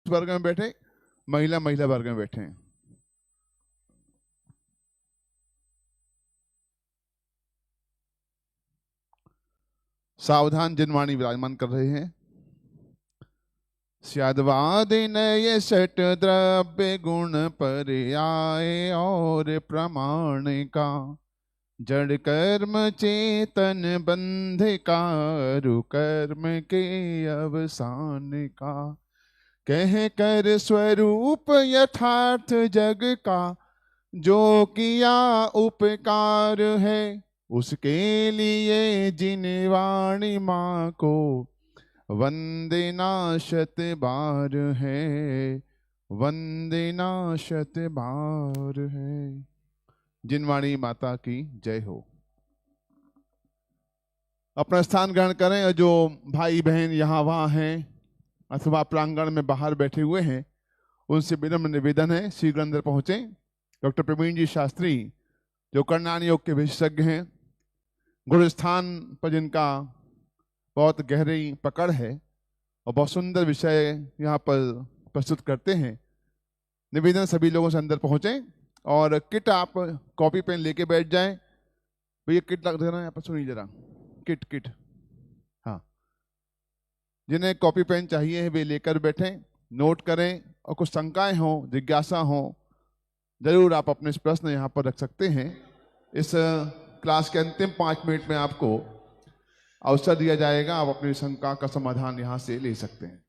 वर्ग में बैठे, महिला महिला वर्ग में बैठे हैं। सावधान जिनवाणी विराजमान कर रहे हैं। स्याद्वादिनय षट द्रव्य गुण पर आए और प्रमाण का, जड़ कर्म चेतन बंध कारू कर्म के अवसान का। कह कर स्वरूप यथार्थ जग का, जो किया उपकार है, उसके लिए जिन वाणी माँ को वंदना शत बार है, वंदना शत बार है। जिनवाणी माता की जय हो। अपना स्थान ग्रहण करें और जो भाई बहन यहाँ वहाँ हैं अथवा प्रांगण में बाहर बैठे हुए हैं, उनसे विनम्र निवेदन है शीघ्र अंदर पहुंचे। डॉक्टर प्रवीण जी शास्त्री जो कर्णान योग के विशेषज्ञ हैं, गुरुस्थान पर जिनका बहुत गहरी पकड़ है और बहुत सुंदर विषय यहाँ पर प्रस्तुत करते हैं, निवेदन सभी लोगों से अंदर पहुंचे और किट आप कॉपी पेन लेके बैठ जाएं। भैया किट लग देना, यहाँ पर सुनिए जरा, किट किट, हाँ, जिन्हें कॉपी पेन चाहिए है वे लेकर बैठें, नोट करें और कुछ शंकाएं हो, जिज्ञासा हो, जरूर आप अपने प्रश्न यहाँ पर रख सकते हैं। इस क्लास के अंतिम 5 मिनट में आपको अवसर दिया जाएगा, आप अपनी शंका का समाधान यहाँ से ले सकते हैं।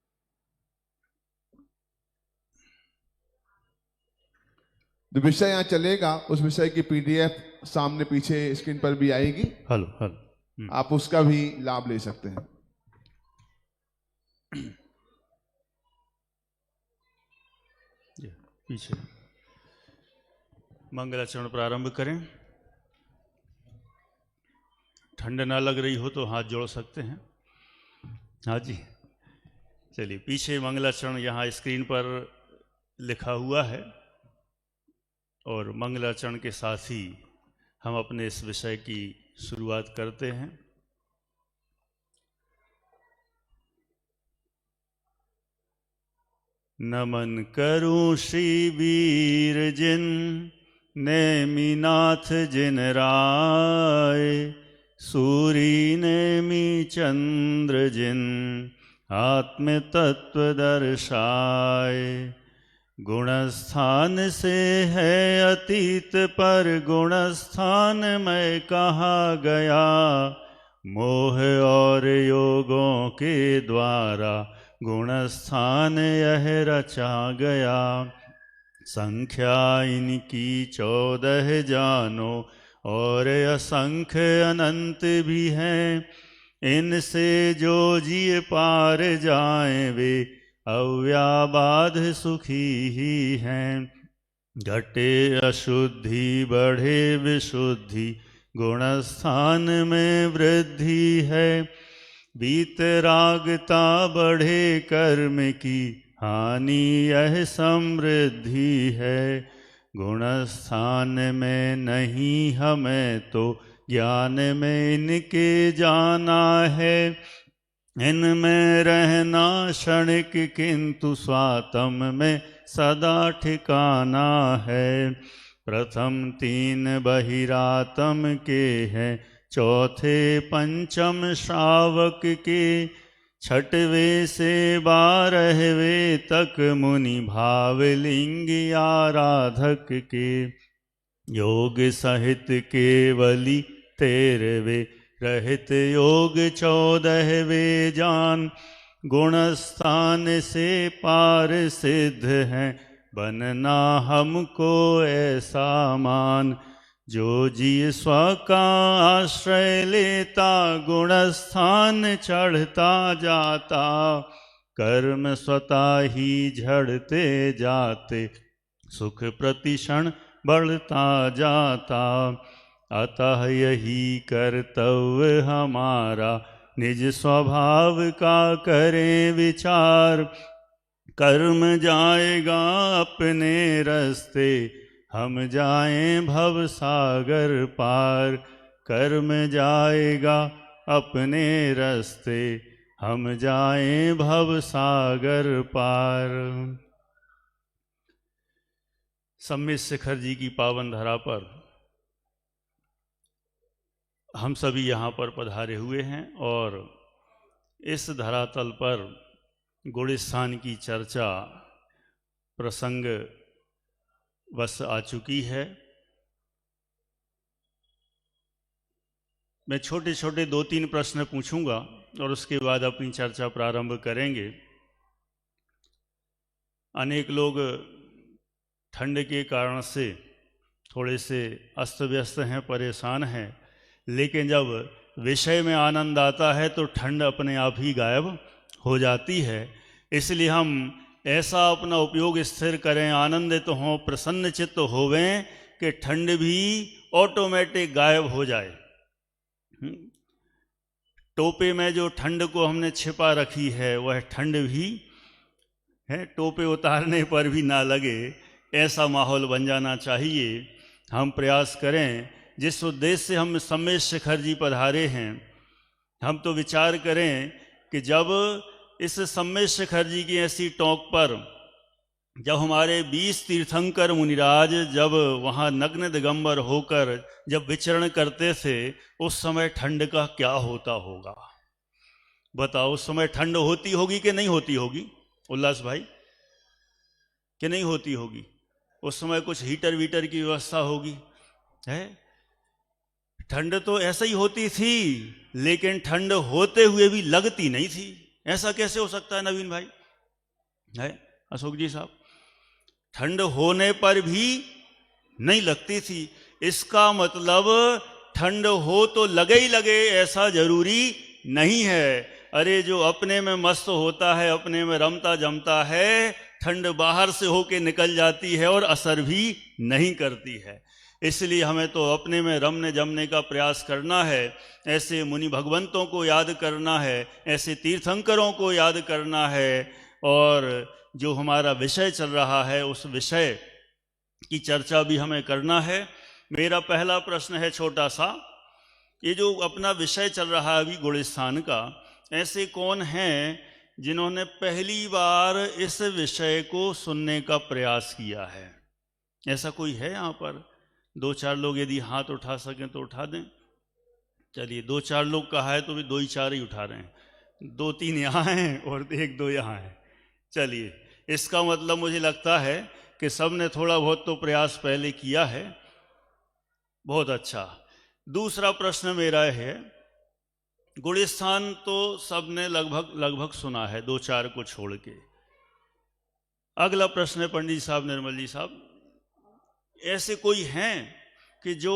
जो विषय यहाँ चलेगा उस विषय की पीडीएफ सामने पीछे स्क्रीन पर भी आएगी। हेलो आप उसका भी लाभ ले सकते हैं। पीछे मंगलाचरण प्रारंभ करें। ठंड ना लग रही हो तो हाथ जोड़ सकते हैं। हाँ जी, चलिए। पीछे मंगलाचरण यहाँ स्क्रीन पर लिखा हुआ है और मंगलाचरण के साथ ही हम अपने इस विषय की शुरुआत करते हैं। नमन करूं श्री वीर जिन नेमिनाथ जिन राय, सूरी नेमि चंद्र जिन आत्म तत्व दर्शाए। गुणस्थान से है अतीत पर गुणस्थान में कहा गया, मोह और योगों के द्वारा गुणस्थान यह रचा गया। संख्या इनकी 14 जानो और असंख्य अनंत भी हैं, इनसे जो जिए पार जाएं वे अव्याबाध सुखी ही हैं। घटे अशुद्धि बढ़े विशुद्धि, गुणस्थान में वृद्धि है। वीतरागता बढ़े कर्म की, हानि यह समृद्धि है। गुणस्थान में नहीं हमें तो ज्ञान में इनके जाना है। इनमें रहना क्षणिक किंतु स्वात्म में सदा ठिकाना है। प्रथम 3 बहिरात्म के हैं, चौथे पंचम श्रावक के, छठवें से 12वें तक मुनि भावलिंग आराधक के। योग सहित केवली 13वें, रहित योग 14वें जान। गुणस्थान से पार सिद्ध है, बनना हमको ऐसा मान। जो जिय स्व का आश्रय लेता, गुणस्थान चढ़ता जाता। कर्म स्वतः ही झड़ते जाते, सुख प्रतिक्षण बढ़ता जाता। अतः यही कर्तव्य हमारा, निज स्वभाव का करें विचार। कर्म जाएगा अपने रास्ते, हम जाएं भव सागर पार। कर्म जाएगा अपने रास्ते, हम जाएं भव सागर पार। सम्मित शिखर जी की पावन धरा पर हम सभी यहाँ पर पधारे हुए हैं और इस धरातल पर गुलिस्तान की चर्चा प्रसंग बस आ चुकी है। मैं छोटे छोटे 2-3 प्रश्न पूछूंगा और उसके बाद अपनी चर्चा प्रारंभ करेंगे। अनेक लोग ठंड के कारण से थोड़े से अस्त व्यस्त हैं, परेशान हैं, लेकिन जब विषय में आनंद आता है तो ठंड अपने आप ही गायब हो जाती है। इसलिए हम ऐसा अपना उपयोग स्थिर करें, आनंदित हों, प्रसन्न चित्त होवें कि ठंड भी ऑटोमेटिक गायब हो जाए। टोपे में जो ठंड को हमने छिपा रखी है वह ठंड भी है टोपे उतारने पर भी ना लगे, ऐसा माहौल बन जाना चाहिए। हम प्रयास करें, जिस उद्देश्य से हम सम्मेत शिखर जी पधारे हैं, हम तो विचार करें कि जब इस सम्मेत शिखर जी की ऐसी टोंक पर जब हमारे 20 तीर्थंकर मुनिराज जब वहाँ नग्न दिगंबर होकर जब विचरण करते थे, उस समय ठंड का क्या होता होगा बताओ। उस समय ठंड होती होगी कि नहीं होती होगी उल्लास भाई, कि नहीं होती होगी? उस समय कुछ हीटर वीटर की व्यवस्था होगी है। ठंड तो ऐसा ही होती थी, लेकिन ठंड होते हुए भी लगती नहीं थी। ऐसा कैसे हो सकता है नवीन भाई, है अशोक जी साहब? ठंड होने पर भी नहीं लगती थी। इसका मतलब ठंड हो तो लगे ही लगे ऐसा जरूरी नहीं है। अरे जो अपने में मस्त होता है, अपने में रमता जमता है, ठंड बाहर से होके निकल जाती है और असर भी नहीं करती है। इसलिए हमें तो अपने में रमने जमने का प्रयास करना है, ऐसे मुनि भगवंतों को याद करना है, ऐसे तीर्थंकरों को याद करना है, और जो हमारा विषय चल रहा है उस विषय की चर्चा भी हमें करना है। मेरा पहला प्रश्न है छोटा सा, ये जो अपना विषय चल रहा है अभी गुलिस्तान का, ऐसे कौन हैं जिन्होंने पहली बार इस विषय को सुनने का प्रयास किया है? ऐसा कोई है यहाँ पर? 2-4 लोग यदि हाथ उठा सकें तो उठा दें। चलिए 2-4 लोग कहा है तो भी 2 ही 4 ही उठा रहे हैं, 2-3 यहाँ हैं और 1-2 यहाँ हैं। चलिए, इसका मतलब मुझे लगता है कि सब ने थोड़ा बहुत तो प्रयास पहले किया है। बहुत अच्छा। दूसरा प्रश्न मेरा है, गुलिस्तान तो सबने लगभग सुना है, 2-4 को छोड़ के। अगला प्रश्न है पंडित साहब, निर्मल जी साहब, ऐसे कोई हैं कि जो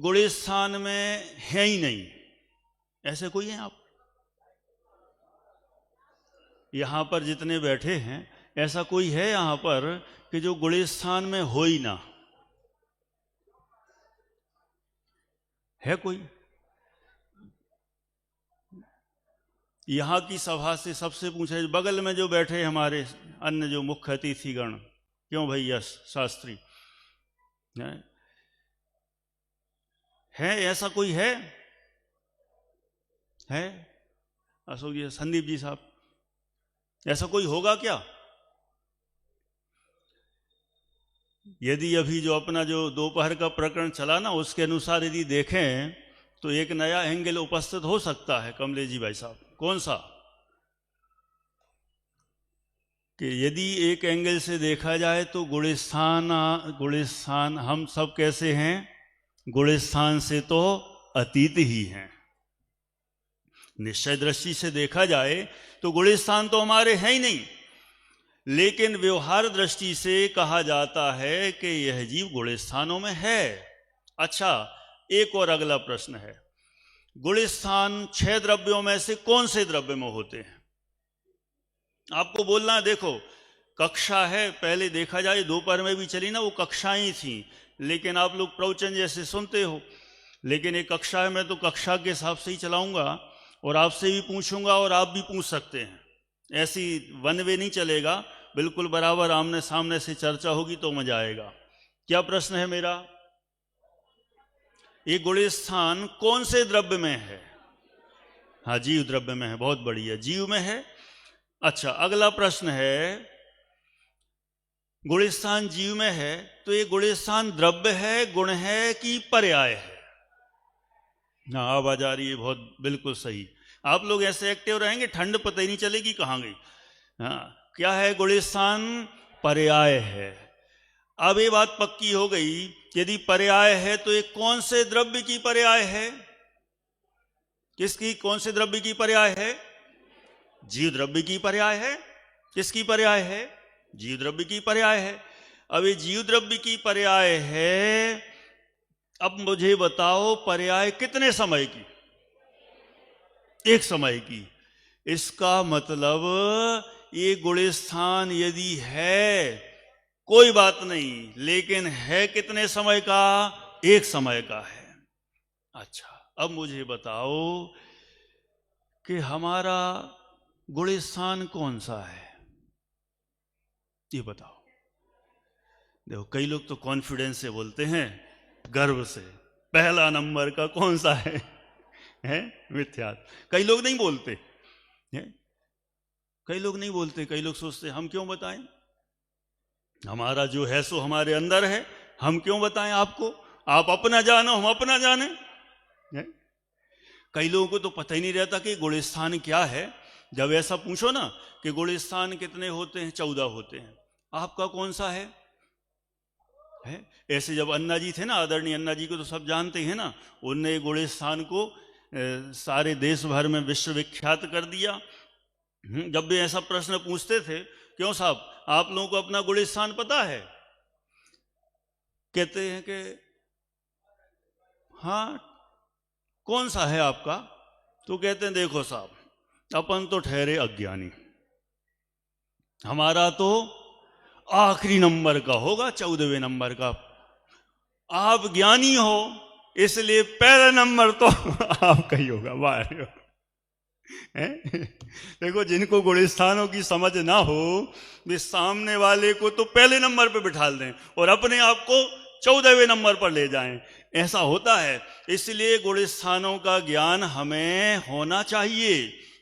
गुलिस्तान में है ही नहीं? ऐसे कोई हैं आप यहाँ पर जितने बैठे हैं? ऐसा कोई है यहाँ पर कि जो गुलिस्तान में हो ही ना? है कोई? यहाँ की सभा से सबसे पूछे, बगल में जो बैठे हमारे अन्य जो मुख्य अतिथिगण, क्यों भैया शास्त्री है ऐसा कोई है? अशोक जी, संदीप जी साहब, ऐसा कोई होगा क्या? यदि अभी जो अपना जो दोपहर का प्रकरण चला ना, उसके अनुसार यदि देखें तो एक नया एंगल उपस्थित हो सकता है कमलेश जी भाई साहब। कौन सा? कि यदि एक एंगल से देखा जाए तो गुलिस्तान हम सब कैसे हैं? गुलिस्तान से तो अतीत ही हैं। निश्चय दृष्टि से देखा जाए तो गुलिस्तान तो हमारे हैं ही नहीं, लेकिन व्यवहार दृष्टि से कहा जाता है कि यह जीव गुलिस्तानों में है। अच्छा, एक और अगला प्रश्न है, गुलिस्तान 6 द्रव्यों में से कौन से द्रव्य में होते हैं? आपको बोलना है। देखो, कक्षा है, पहले देखा जाए दोपहर में भी चली ना, वो कक्षाएं थी, लेकिन आप लोग प्रवचन जैसे सुनते हो, लेकिन एक कक्षा है, मैं तो कक्षा के हिसाब से ही चलाऊंगा और आपसे भी पूछूंगा और आप भी पूछ सकते हैं। ऐसी वन वे नहीं चलेगा, बिल्कुल बराबर आमने सामने से चर्चा होगी तो मजा आएगा। क्या प्रश्न है मेरा? ये गुलिस्तान कौन से द्रव्य में है? हाँ, जीव द्रव्य में है, बहुत बढ़िया, जीव में है। अच्छा, अगला प्रश्न है, गुणस्थान जीव में है तो ये गुणस्थान द्रव्य है, गुण है कि पर्याय है? हाँ, आवाज आ रही है, बहुत बिल्कुल सही। आप लोग ऐसे एक्टिव रहेंगे, ठंड पता ही नहीं चलेगी कहाँ गई। हाँ, क्या है? गुणस्थान पर्याय है। अब ये बात पक्की हो गई, यदि पर्याय है तो ये कौन से द्रव्य की पर्याय है? किसकी? कौन से द्रव्य की पर्याय है? जीव द्रव्य की पर्याय है। किसकी पर्याय है? जीव द्रव्य की पर्याय है। अब ये जीव द्रव्य की पर्याय है, अब मुझे बताओ पर्याय कितने समय की? एक समय की। इसका मतलब ये गुणस्थान यदि है, कोई बात नहीं, लेकिन है कितने समय का? एक समय का है। अच्छा, अब मुझे बताओ कि हमारा गुणस्थान कौन सा है, ये बताओ। देखो, कई लोग तो कॉन्फिडेंस से बोलते हैं, गर्व से, पहला नंबर का कौन सा है? मिथ्या। कई लोग नहीं बोलते हैं? कई लोग नहीं बोलते, कई लोग सोचते हम क्यों बताएं, हमारा जो है सो हमारे अंदर है, हम क्यों बताएं आपको, आप अपना जानो, हम अपना जाने। कई लोगों को तो पता ही नहीं रहता कि गुणस्थान क्या है। जब ऐसा पूछो ना कि गुणस्थान कितने होते हैं, 14 होते हैं, आपका कौन सा है? ऐसे जब अन्ना जी थे ना, आदरणीय अन्ना जी को तो सब जानते हैं ना, उनने गुणस्थान को सारे देश भर में विश्वविख्यात कर दिया। जब भी ऐसा प्रश्न पूछते थे, क्यों साहब आप लोगों को अपना गुणस्थान पता है? कहते हैं कि हाँ, कौन सा है आपका? तो कहते हैं देखो साहब, अपन तो ठहरे अज्ञानी, हमारा तो आखिरी नंबर का होगा, 14वें नंबर का। आप ज्ञानी हो, इसलिए पहला नंबर तो आपका ही होगा। वाह! देखो, जिनको गुणस्थानों की समझ ना हो, वे सामने वाले को तो पहले नंबर पे बिठा दें और अपने आप को 14वें नंबर पर ले जाएं। ऐसा होता है। इसलिए गुणस्थानों का ज्ञान हमें होना चाहिए।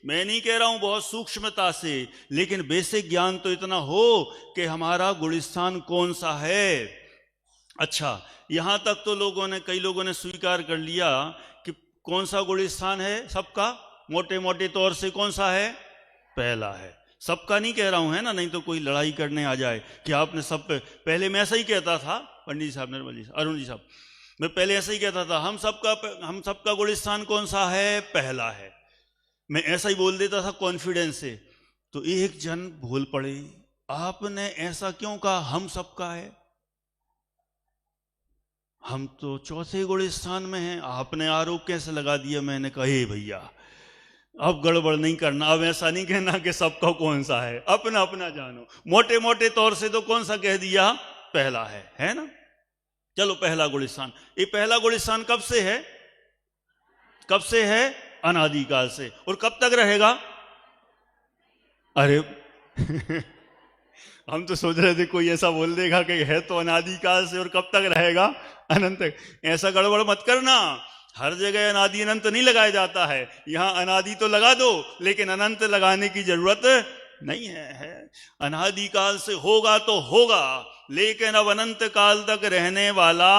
मैं नहीं कह रहा हूं बहुत सूक्ष्मता से, लेकिन बेसिक ज्ञान तो इतना हो कि हमारा गुणस्थान कौन सा है। अच्छा, यहां तक तो कई लोगों ने स्वीकार कर लिया कि कौन सा गुणस्थान है सबका, मोटे मोटे तौर से कौन सा है? पहला है। सबका नहीं कह रहा हूं, है ना, नहीं तो कोई लड़ाई करने आ जाए कि आपने सब पे। पहले मैं ऐसा ही कहता था, पंडित साहब, निर्मल जी, अरुण जी साहब, मैं पहले ऐसा ही कहता था, हम सबका गुणस्थान कौन सा है? पहला है। मैं ऐसा ही बोल देता था कॉन्फिडेंस से। तो एक जन भूल पड़े, आपने ऐसा क्यों कहा हम सबका है? हम तो चौथे गुणस्थान में हैं, आपने आरोप कैसे लगा दिया? मैंने कहा हे भैया, अब गड़बड़ नहीं करना, अब ऐसा नहीं कहना कि सबका कौन सा है, अपना अपना जानो। मोटे मोटे तौर से तो कौन सा कह दिया? पहला है ना। चलो, पहला गुणस्थान। ये पहला गुणस्थान कब से है? कब से है? अनादिकाल से। और कब तक रहेगा? अरे हम तो सोच रहे थे कोई ऐसा बोल देगा कि है तो अनादिकाल से और कब तक रहेगा? अनंत तक। ऐसा गड़बड़ मत करना, हर जगह अनादि अनंत नहीं लगाया जाता है। यहां अनादि तो लगा दो, लेकिन अनंत लगाने की जरूरत नहीं है। अनादिकाल से होगा तो होगा, लेकिन अब अनंत काल तक रहने वाला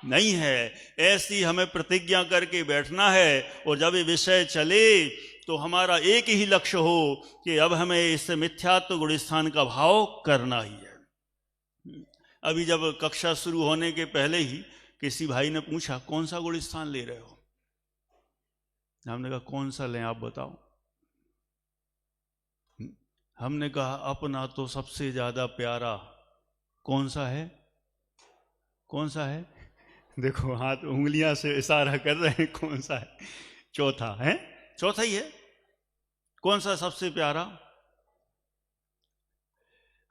नहीं है। ऐसी हमें प्रतिज्ञा करके बैठना है। और जब ये विषय चले तो हमारा एक ही लक्ष्य हो कि अब हमें इस मिथ्यात्व गुणस्थान का भाव करना ही है। अभी जब कक्षा शुरू होने के पहले ही किसी भाई ने पूछा कौन सा गुणस्थान ले रहे हो? हमने कहा कौन सा लें आप बताओ। हमने कहा अपना तो सबसे ज्यादा प्यारा कौन सा है? कौन सा है? देखो, हाथ उंगलियां से इशारा कर रहे हैं, कौन सा है? चौथा है, चौथा ही है। कौन सा सबसे प्यारा?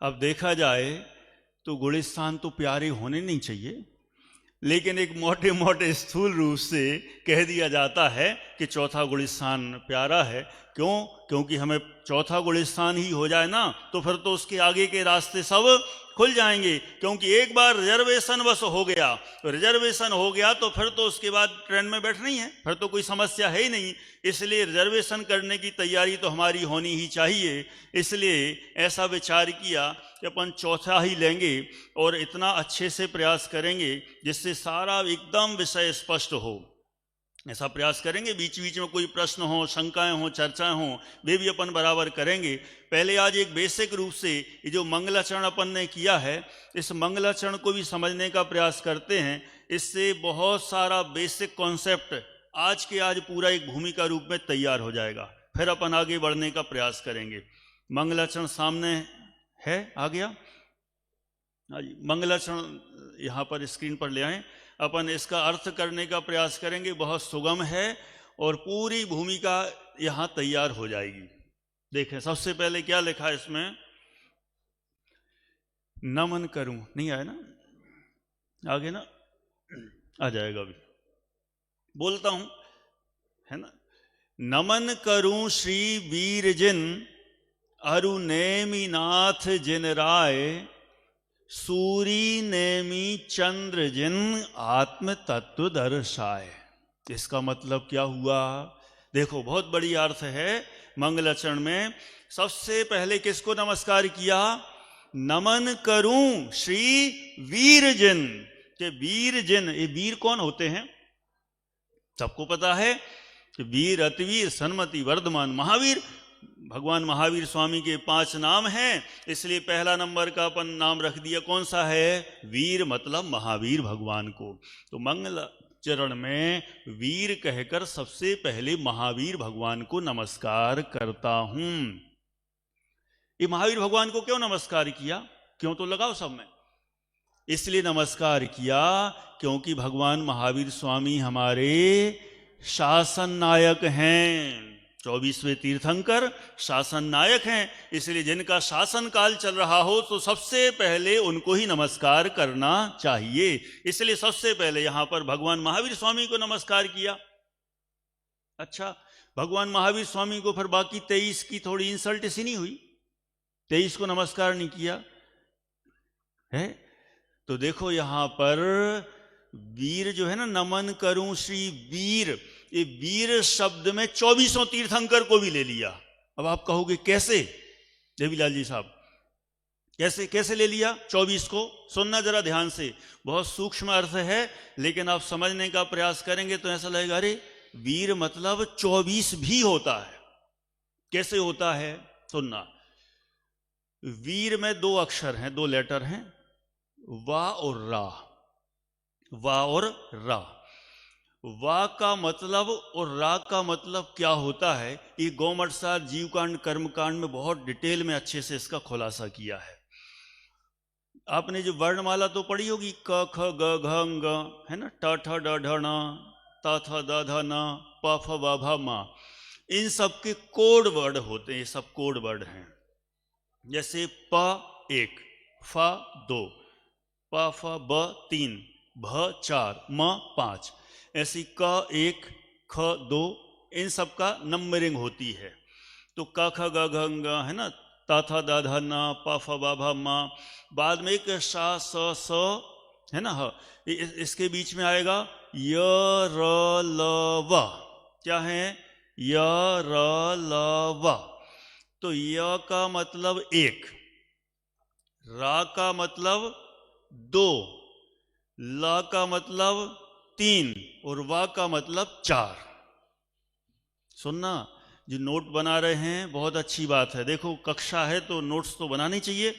अब देखा जाए तो गुणस्थान तो प्यारे होने नहीं चाहिए, लेकिन एक मोटे मोटे स्थूल रूप से कह दिया जाता है कि चौथा गुलिस्तान प्यारा है। क्यों? क्योंकि हमें चौथा गुलिस्तान ही हो जाए ना तो फिर तो उसके आगे के रास्ते सब खुल जाएंगे। क्योंकि एक बार रिजर्वेशन बस हो गया तो रिजर्वेशन हो गया तो फिर तो उसके बाद ट्रेन में बैठना ही है, फिर तो कोई समस्या है ही नहीं। इसलिए रिजर्वेशन करने की तैयारी तो हमारी होनी ही चाहिए। इसलिए ऐसा विचार किया कि अपन चौथा ही लेंगे और इतना अच्छे से प्रयास करेंगे जिससे सारा एकदम विषय स्पष्ट हो। ऐसा प्रयास करेंगे, बीच बीच में कोई प्रश्न हो, शंकाएं हो, चर्चाएं हो, वे भी अपन बराबर करेंगे। पहले आज एक बेसिक रूप से ये जो मंगलाचरण अपन ने किया है, इस मंगलाचरण को भी समझने का प्रयास करते हैं। इससे बहुत सारा बेसिक कॉन्सेप्ट आज के आज पूरा एक भूमिका रूप में तैयार हो जाएगा। फिर अपन आगे बढ़ने का प्रयास करेंगे। मंगलाचरण सामने है, आ गया। मंगलाचरण यहाँ पर स्क्रीन पर ले आए। अपन इसका अर्थ करने का प्रयास करेंगे। बहुत सुगम है और पूरी भूमिका यहाँ तैयार हो जाएगी। देखें, सबसे पहले क्या लिखा है इसमें? नमन करूं, नहीं आया ना? आगे ना आ जाएगा, अभी बोलता हूं, है ना। नमन करूं श्री वीर जिन अरु नेमी नाथ जिन राय, सूरी नेमी चंद्र जिन आत्म तत्व दर्शाए। इसका मतलब क्या हुआ? देखो, बहुत बड़ी अर्थ है मंगलाचरण में। सबसे पहले किसको नमस्कार किया? नमन करूं श्री वीर जिन। के वीर जिन, ये वीर कौन होते हैं? सबको पता है कि वीर, अतिवीर, सन्मति, वर्धमान, महावीर। भगवान महावीर स्वामी के 5 नाम हैं, इसलिए पहला नंबर का अपन नाम रख दिया। कौन सा है? वीर, मतलब महावीर भगवान को। तो मंगलाचरण में वीर कहकर सबसे पहले महावीर भगवान को नमस्कार करता हूं। ये महावीर भगवान को क्यों नमस्कार किया? क्यों तो लगाओ सब में। इसलिए नमस्कार किया क्योंकि भगवान महावीर स्वामी हमारे शासन नायक हैं। 24वें तीर्थंकर शासन नायक हैं। इसलिए जिनका शासन काल चल रहा हो तो सबसे पहले उनको ही नमस्कार करना चाहिए। इसलिए सबसे पहले यहां पर भगवान महावीर स्वामी को नमस्कार किया। अच्छा, भगवान महावीर स्वामी को फिर बाकी 23 की थोड़ी इंसल्ट सी नहीं हुई? 23 को नमस्कार नहीं किया है? तो देखो यहां पर वीर जो है ना, नमन करूं श्री वीर, ये वीर शब्द में 24 तीर्थंकर को भी ले लिया। अब आप कहोगे कैसे देवीलाल जी साहब, कैसे कैसे ले लिया 24 को? सुनना जरा ध्यान से, बहुत सूक्ष्म अर्थ है, लेकिन आप समझने का प्रयास करेंगे तो ऐसा लगेगा अरे वीर मतलब 24 भी होता है। कैसे होता है सुनना। वीर में 2 अक्षर हैं, 2 लेटर हैं, वा और रा। वा और रा। वा का मतलब और रा का मतलब क्या होता है, ये गौमठ सार जीवकांड कर्मकांड में बहुत डिटेल में अच्छे से इसका खुलासा किया है। आपने जो वर्णमाला तो पढ़ी होगी, क ख ग घ ङ, है ना, ट ठ ड ढ ण, त थ द ध न, प फ ब भ म। इन सब के कोड वर्ड होते हैं, ये सब कोड वर्ड हैं। जैसे प 1, फ 2, प फ ब 3, भ 4, म 5, ऐसी क 1, ख 2, इन सब का नंबरिंग होती है। तो क ख ग घ ङ, है ना, ता था दा धा ना, पा फा बा भा मा, बाद में एक शा स स, है ना, ह, इसके बीच में आएगा य र ल व। क्या है? य र ल व। तो य का मतलब 1, रा का मतलब 2, ला का मतलब 3 और वा का मतलब 4। सुनना, जो नोट बना रहे हैं बहुत अच्छी बात है। देखो कक्षा है तो नोट्स तो बनानी चाहिए,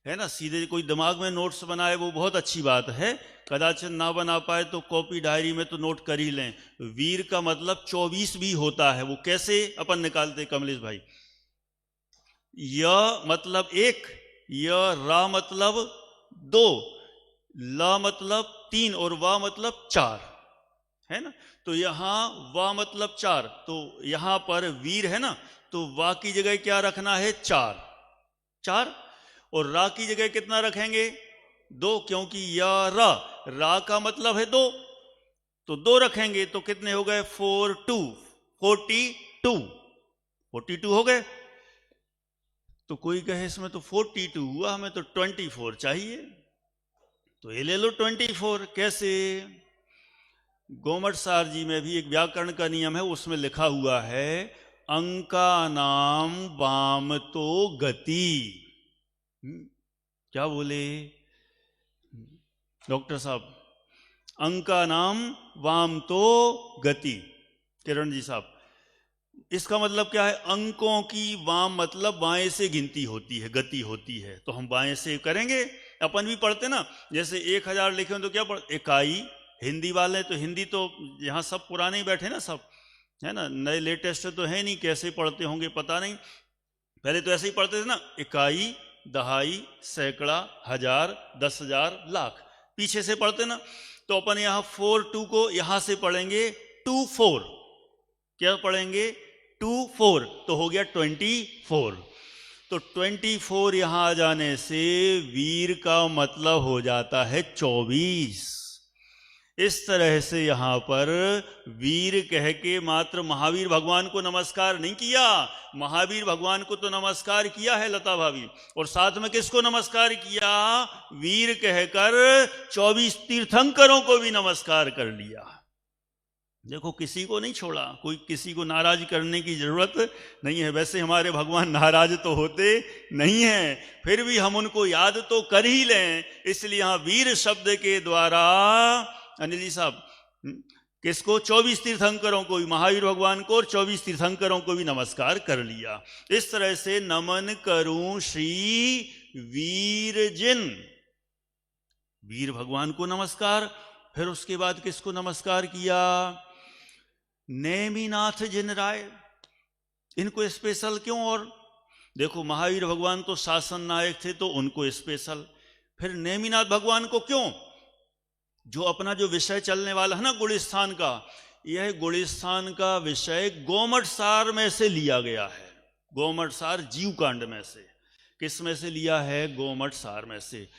है ना। सीधे कोई दिमाग में नोट्स बनाए वो बहुत अच्छी बात है, कदाचित ना बना पाए तो कॉपी डायरी में तो नोट कर ही लें। वीर का मतलब 24 भी होता है। वो कैसे अपन निकालते कमलेश भाई? य मतलब 1, य रा मतलब 2, ला मतलब 3 और वा मतलब 4, है ना। तो यहां वा मतलब 4, तो यहां पर वीर है ना, तो वा की जगह क्या रखना है? 4। और रा की जगह कितना रखेंगे? 2, क्योंकि या रा का मतलब है 2, तो 2 रखेंगे तो कितने हो गए? 4 2, 42 हो गए। तो कोई कहे इसमें तो 42 हुआ, हमें तो 24 चाहिए, तो ये ले लो 24। कैसे? गोमटसार जी में भी एक व्याकरण का नियम है, उसमें लिखा हुआ है अंका नाम वाम तो गति। क्या बोले डॉक्टर साहब? अंका नाम वाम तो गति। किरण जी साहब, इसका मतलब क्या है? अंकों की वाम मतलब बाएं से गिनती होती है, गति होती है, तो हम बाएं से करेंगे। अपन भी पढ़ते ना, जैसे 1000 लिखे हो तो क्या पढ़, इकाई। हिंदी वाले तो हिंदी तो यहाँ सब पुराने ही बैठे ना, सब है ना, नए लेटेस्ट तो है नहीं, कैसे पढ़ते होंगे पता नहीं। पहले तो ऐसे ही पढ़ते थे ना, इकाई, दहाई, सैकड़ा, हजार, 10,000, लाख, पीछे से पढ़ते ना। तो अपन यहाँ 42 को यहां से पढ़ेंगे 24। क्या पढ़ेंगे? 24, तो हो गया 24। तो 24 यहां आ जाने से वीर का मतलब हो जाता है 24। इस तरह से यहां पर वीर कह के मात्र महावीर भगवान को नमस्कार नहीं किया, महावीर भगवान को तो नमस्कार किया है लता भाभी, और साथ में किसको नमस्कार किया? वीर कहकर 24 तीर्थंकरों को भी नमस्कार कर लिया। देखो, किसी को नहीं छोड़ा, कोई किसी को नाराज करने की जरूरत नहीं है। वैसे हमारे भगवान नाराज तो होते नहीं हैं, फिर भी हम उनको याद तो कर ही लें। इसलिए यहां वीर शब्द के द्वारा अनिल जी साहब किसको? 24 तीर्थंकरों को भी, महावीर भगवान को और 24 तीर्थंकरों को भी नमस्कार कर लिया। इस तरह से नमन करूं श्री वीर जिन, वीर भगवान को नमस्कार। फिर उसके बाद किसको नमस्कार किया? नेमिनाथ जिन राय। इनको स्पेशल क्यों? और देखो, महावीर भगवान तो शासन नायक थे तो उनको स्पेशल, फिर नेमिनाथ भगवान को क्यों? जो अपना जो विषय चलने वाला है ना गुणस्थान का, यह गुणस्थान का विषय गोमटसार में से लिया गया है। गोमटसार जीव कांड में से। किस में से लिया है? गोमटसार में से।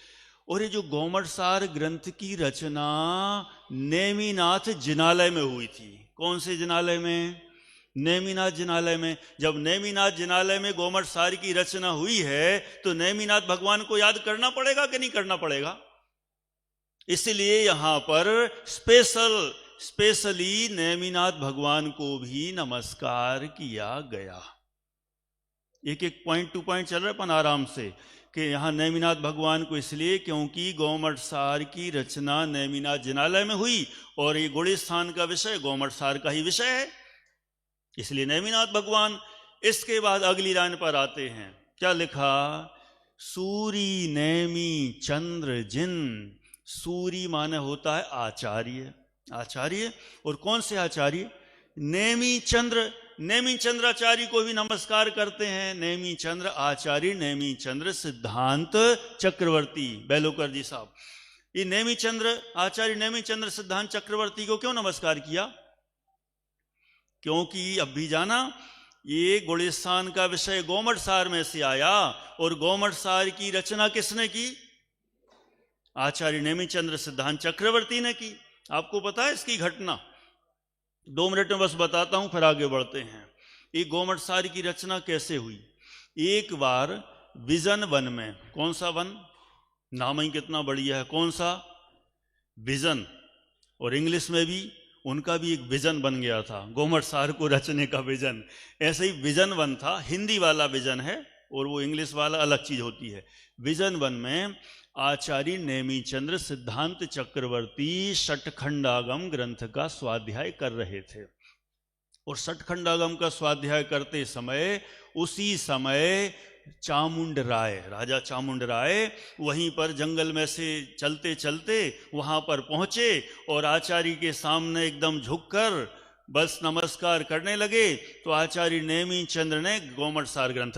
और ये जो गोमटसार ग्रंथ की रचना नेमिनाथ जिनालय में हुई थी। कौन से जिनालय में? नेमिनाथ जिनालय में। जब नेमिनाथ जिनालय में गोमटसार की रचना हुई है तो नेमिनाथ भगवान को याद करना पड़ेगा कि नहीं करना पड़ेगा? इसलिए यहां पर स्पेशली नेमिनाथ भगवान को भी नमस्कार किया गया। एक एक पॉइंट टू पॉइंट चल रहा है अपन आराम से, कि यहां नेमिनाथ भगवान को इसलिए क्योंकि गोमटसार की रचना नेमिनाथ जिनालय में हुई और ये गुणस्थान का विषय गोमटसार का ही विषय है, इसलिए नेमिनाथ भगवान। इसके बाद अगली लाइन पर आते हैं, क्या लिखा? सूरी नेमि चंद्र जिन। सूरी माने होता है आचार्य, आचार्य। और कौन से आचार्य? नेमि चंद्र। नेमि चंद्राचार्य को भी नमस्कार करते हैं। नेमि चंद्र आचार्य, नेमि चंद्र सिद्धांत चक्रवर्ती, बेलोकर जी साहब। ये नेमि चंद्र आचार्य, नेमि चंद्र सिद्धांत चक्रवर्ती को क्यों नमस्कार किया? क्योंकि अब भी जाना, ये गुणस्थान का विषय गोमटसार में से आया और गोमटसार की रचना किसने की? आचार्य नेमि चंद्र सिद्धांत चक्रवर्ती ने की। आपको पता है इसकी घटना? 2 मिनट में बस बताता हूं, फिर आगे बढ़ते हैं। ये गोमटसार की रचना कैसे हुई? एक बार विजन वन में, कौन सा वन? नाम ही कितना बढ़िया है, कौन सा? विजन। और इंग्लिश में भी उनका भी एक विजन बन गया था, गोमटसार को रचने का विजन। ऐसे ही विजन वन था, हिंदी वाला विजन है और वो इंग्लिश वाला अलग चीज होती है। विजन वन में आचार्य नेमि चंद्र सिद्धांत चक्रवर्ती षटखंडागम ग्रंथ का स्वाध्याय कर रहे थे। और षटखंडागम का स्वाध्याय करते समय उसी समय चामुंड राय, राजा चामुंड राय वहीं पर जंगल में से चलते चलते वहां पर पहुंचे और आचार्य के सामने एकदम झुककर बस नमस्कार करने लगे। तो आचार्य नेमि चंद्र ने गोमटसार ग्रंथ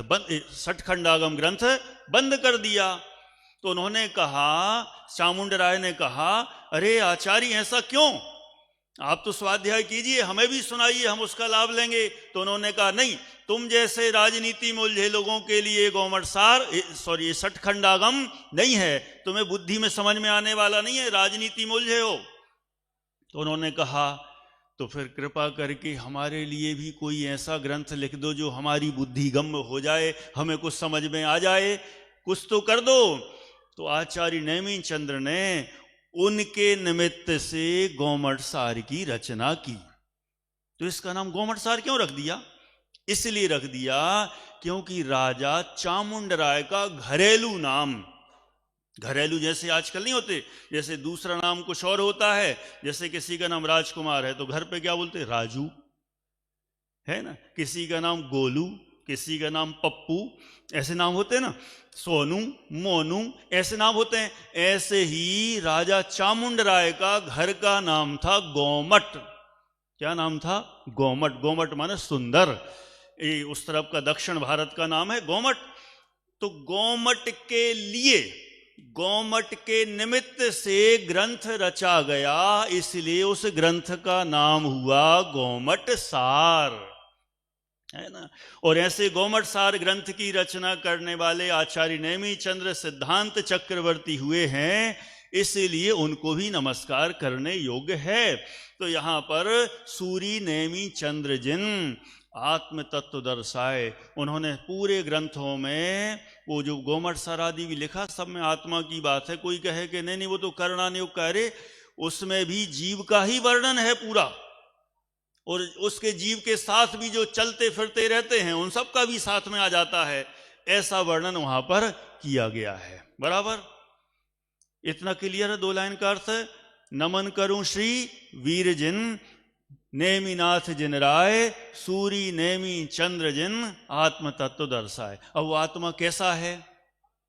षटखंडागम ग्रंथ बंद कर दिया। तो उन्होंने कहा, चामुंड राय ने कहा, अरे आचार्य ऐसा क्यों? आप तो स्वाध्याय कीजिए, हमें भी सुनाइए, हम उसका लाभ लेंगे। तो उन्होंने कहा, नहीं, तुम जैसे राजनीति में उलझे लोगों के लिए गोमटसार षटखंडागम नहीं है, तुम्हें बुद्धि में समझ में आने वाला नहीं है, राजनीति में उलझे हो। तो उन्होंने कहा, तो फिर कृपा करके हमारे लिए भी कोई ऐसा ग्रंथ लिख दो जो हमारी बुद्धि गम्य हो जाए, हमें कुछ समझ में आ जाए, कुछ तो कर दो। तो आचार्य नेमि चंद्र ने उनके निमित्त से गोमटसार की रचना की। तो इसका नाम गोमटसार क्यों रख दिया? इसलिए रख दिया क्योंकि राजा चामुंडराय का घरेलू नाम, घरेलू जैसे आजकल नहीं होते, जैसे दूसरा नाम कुछ और होता है, जैसे किसी का नाम राजकुमार है तो घर पे क्या बोलते? राजू, है ना। किसी का नाम गोलू, किसी का नाम पप्पू, ऐसे नाम होते हैं ना, सोनू, मोनू, ऐसे नाम होते हैं। ऐसे ही राजा चामुंडराय का घर का नाम था गोमट। क्या नाम था? गोमट। गोमट माने सुंदर। ये उस तरफ का दक्षिण भारत का नाम है गोमट। तो गोमट के लिए, गोमट के निमित्त से ग्रंथ रचा गया, इसलिए उस ग्रंथ का नाम हुआ गोमट सार, है ना। और ऐसे गोमट सार ग्रंथ की रचना करने वाले आचार्य नेमि चंद्र सिद्धांत चक्रवर्ती हुए हैं, इसलिए उनको भी नमस्कार करने योग्य है। तो यहां पर सूरी नेमि चंद्र जिन आत्म तत्व दर्शाए, उन्होंने पूरे ग्रंथों में वो जो गोमट सार आदि भी लिखा, सब में आत्मा की बात है। कोई कहे कि नहीं नहीं वो तो करणानियोग कह रहे, उसमें भी जीव का ही वर्णन है पूरा, और उसके जीव के साथ भी जो चलते फिरते रहते हैं उन सब का भी साथ में आ जाता है, ऐसा वर्णन वहां पर किया गया है। बराबर, इतना क्लियर है। 2 लाइन का अर्थ है, नमन करूं श्री वीर जिन नेमिनाथ जिन राय, सूरी नेमि चंद्र जिन आत्म तत्व दर्शाए। अब वो आत्मा कैसा है